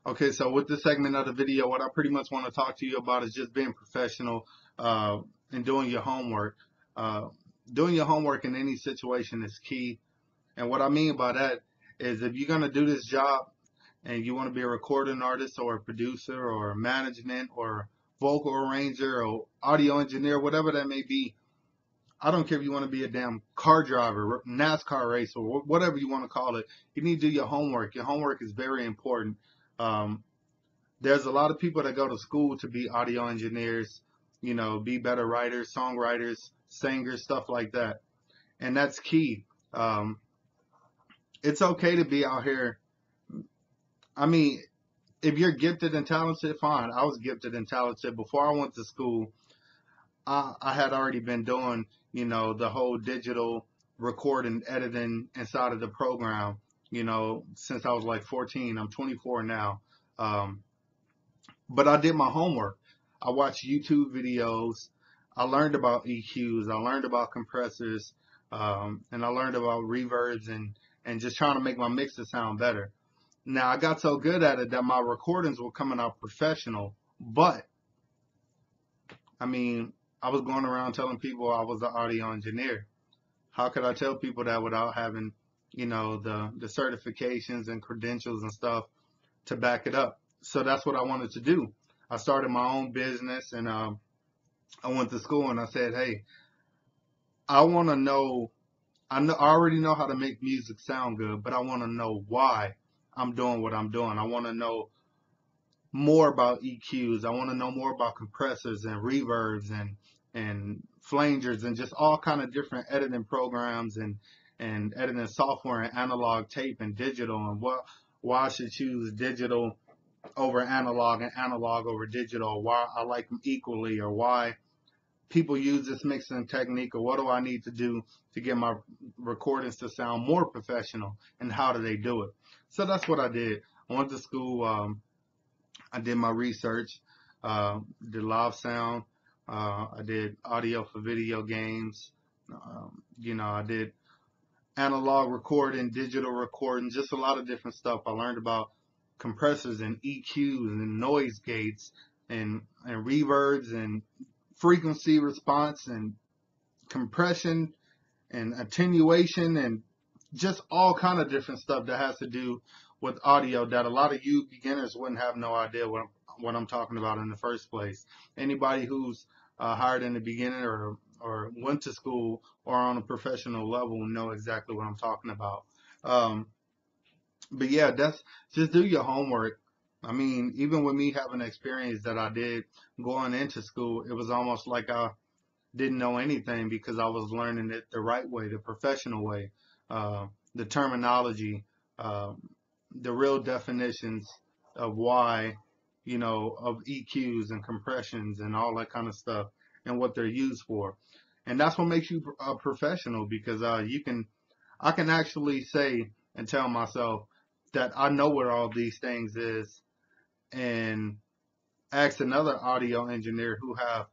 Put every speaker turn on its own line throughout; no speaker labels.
Okay, so with this segment of the video, what I pretty much want to talk to you about is just being professional uh, and doing your homework. Uh, Doing your homework in any situation is key. And what I mean by that is if you're going to do this job and you want to be a recording artist or a producer or a management or vocal arranger or audio engineer, whatever that may be, I don't care if you want to be a damn car driver, NASCAR racer, whatever you want to call it. You need to do your homework. Your homework is very important. Um, there's a lot of people that go to school to be audio engineers, be better writers, songwriters, singers, stuff like that. And that's key. Um, it's okay to be out here. I mean, if you're gifted and talented, fine. I was gifted and talented before I went to school. I had already been doing, the whole digital recording, editing inside of the program, since I was like 14. I'm 24 now. Um, but I did my homework. I watched YouTube videos. I learned about EQs. I learned about compressors, and I learned about reverbs and just trying to make my mixes sound better. Now I got so good at it that my recordings were coming out professional. But I mean, I was going around telling people I was an audio engineer. How could I tell people that without having, the certifications and credentials and stuff to back it up? So that's what I wanted to do. I started my own business and I went to school and I said, hey, I want to know. I already know how to make music sound good, but I want to know why I'm doing what I'm doing. I want to know more about EQs. I want to know more about compressors and reverbs and flangers and just all kind of different editing programs and editing software and analog tape and digital and why I should choose digital over analog and analog over digital, why I like them equally, or why people use this mixing technique, or what do I need to do to get my recordings to sound more professional, and how do they do it? So that's what I did. I went to school. I did my research, did live sound. I did audio for video games. I did analog recording, digital recording, just a lot of different stuff. I learned about compressors and EQs and noise gates and reverbs and frequency response and compression and attenuation and just all kind of different stuff that has to do with audio that a lot of you beginners wouldn't have no idea what I'm talking about in the first place. Anybody who's hired in the beginning or went to school or on a professional level know exactly what I'm talking about. Um, but yeah, that's just do your homework. I mean, even with me having the experience that I did going into school, it was almost like I didn't know anything because I was learning it the right way, the professional way, the terminology, uh, the real definitions of why, of EQs and compressions and all that kind of stuff and what they're used for. And that's what makes you a professional because I can actually say and tell myself that I know what all these things is and ask another audio engineer who have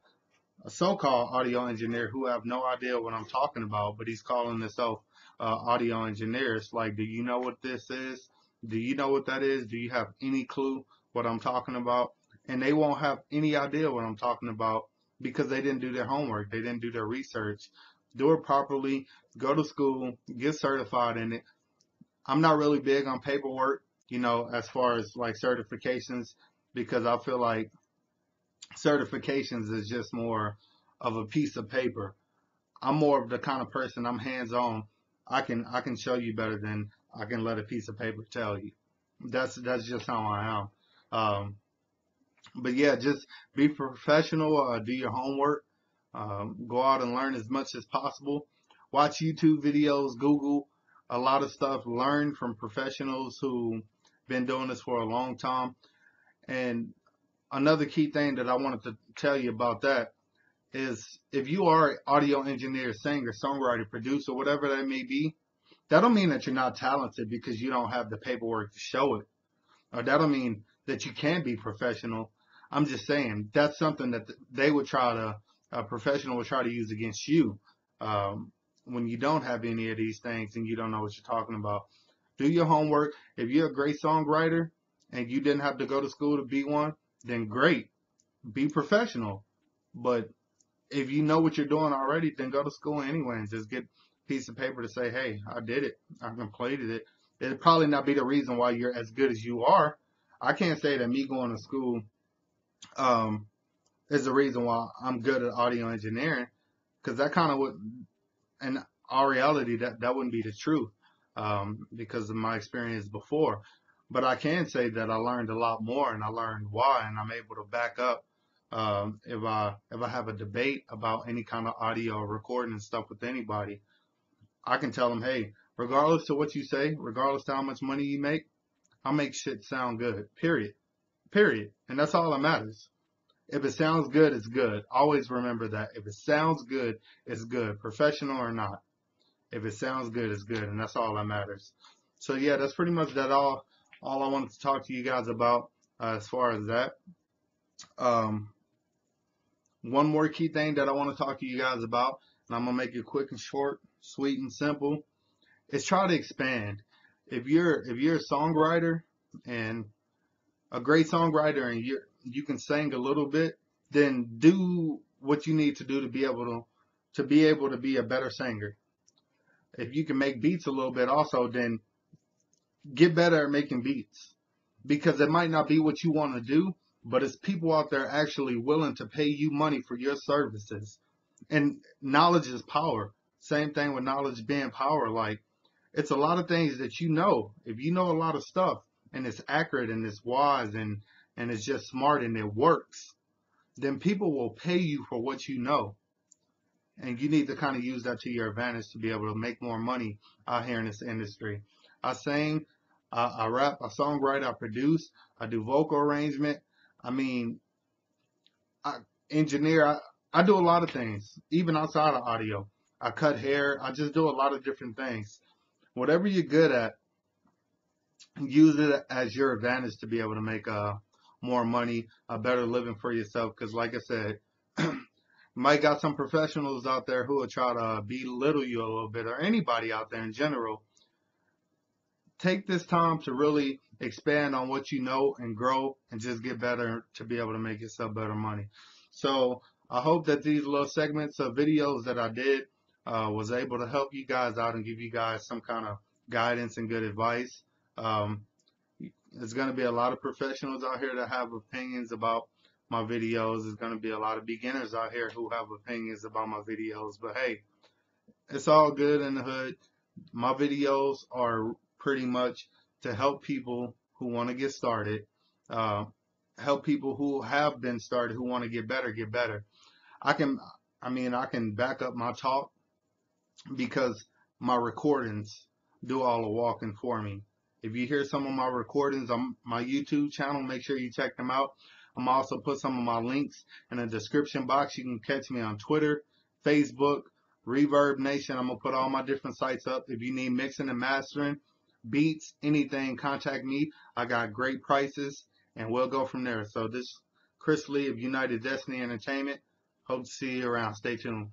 a so-called audio engineer who have no idea what I'm talking about, but he's calling himself audio engineer. It's like, do you know what this is? Do you know what that is? Do you have any clue what I'm talking about? And they won't have any idea what I'm talking about because they didn't do their homework. They didn't do their research. Do it properly. Go to school. Get certified in it. I'm not really big on paperwork, as far as like certifications, because I feel like certifications is just more of a piece of paper. I'm more of the kind of person, I'm hands on. I can show you better than I can let a piece of paper tell you. That's just how I am. Um, but yeah, just be professional. Do your homework. Go out and learn as much as possible. Watch YouTube videos. Google a lot of stuff. Learn from professionals who been doing this for a long time. And another key thing that I wanted to tell you about that is if you are an audio engineer, singer, songwriter, producer, whatever that may be, that don't mean that you're not talented because you don't have the paperwork to show it. Or that don't mean that you can't be professional. I'm just saying that's something that they would try to, a professional would try to use against you when you don't have any of these things and you don't know what you're talking about. Do your homework. If you're a great songwriter, and you didn't have to go to school to be one, then great, be professional. But if you know what you're doing already, then go to school anyway and just get a piece of paper to say, hey, I did it. I completed it. It'd probably not be the reason why you're as good as you are. I can't say that me going to school um, is the reason why I'm good at audio engineering, because that kind of would, in all reality, that wouldn't be the truth, because of my experience before. But I can say that I learned a lot more, and I learned why, and I'm able to back up if I have a debate about any kind of audio or recording and stuff with anybody. I can tell them, hey, regardless of what you say, regardless of how much money you make, I'll make shit sound good. Period. Period. And that's all that matters. If it sounds good, it's good. Always remember that. If it sounds good, it's good, professional or not. If it sounds good, it's good, and that's all that matters. So yeah, that's pretty much that all I wanted to talk to you guys about as far as that. Um, one more key thing that I want to talk to you guys about, and I'm gonna make it quick and short, sweet and simple, is try to expand. If you're a songwriter and a great songwriter and you can sing a little bit, then do what you need to do to be a better singer. If you can make beats a little bit also, then get better at making beats, because it might not be what you want to do, but it's people out there actually willing to pay you money for your services. And knowledge is power. Same thing with knowledge being power. Like, it's a lot of things that you know. If you know a lot of stuff and it's accurate and it's wise and it's just smart and it works, then people will pay you for what you know. And you need to kind of use that to your advantage to be able to make more money out here in this industry. I sing, I rap, I songwrite, I produce, I do vocal arrangement. I mean, I engineer. I do a lot of things, even outside of audio. I cut hair. I just do a lot of different things. Whatever you're good at, use it as your advantage to be able to make more money, a better living for yourself. Because, like I said, you might got some professionals out there who will try to belittle you a little bit, or anybody out there in general. Take this time to really expand on what you know and grow and just get better to be able to make yourself better money. So I hope that these little segments of videos that I did was able to help you guys out and give you guys some kind of guidance and good advice. Um, there's going to be a lot of professionals out here that have opinions about my videos. There's going to be a lot of beginners out here who have opinions about my videos. But hey, it's all good in the hood. My videos are pretty much to help people who want to get started, uh, help people who have been started, who want to get better, get better. I can, I can back up my talk because my recordings do all the walking for me. If you hear some of my recordings on my YouTube channel, make sure you check them out. I'm also put some of my links in the description box. You can catch me on Twitter, Facebook, Reverb Nation. I'm going to put all my different sites up. If you need mixing and mastering, beats, anything, contact me. I got great prices, and we'll go from there. So this Chris Lee of United Destiny Entertainment. Hope to see you around. Stay tuned.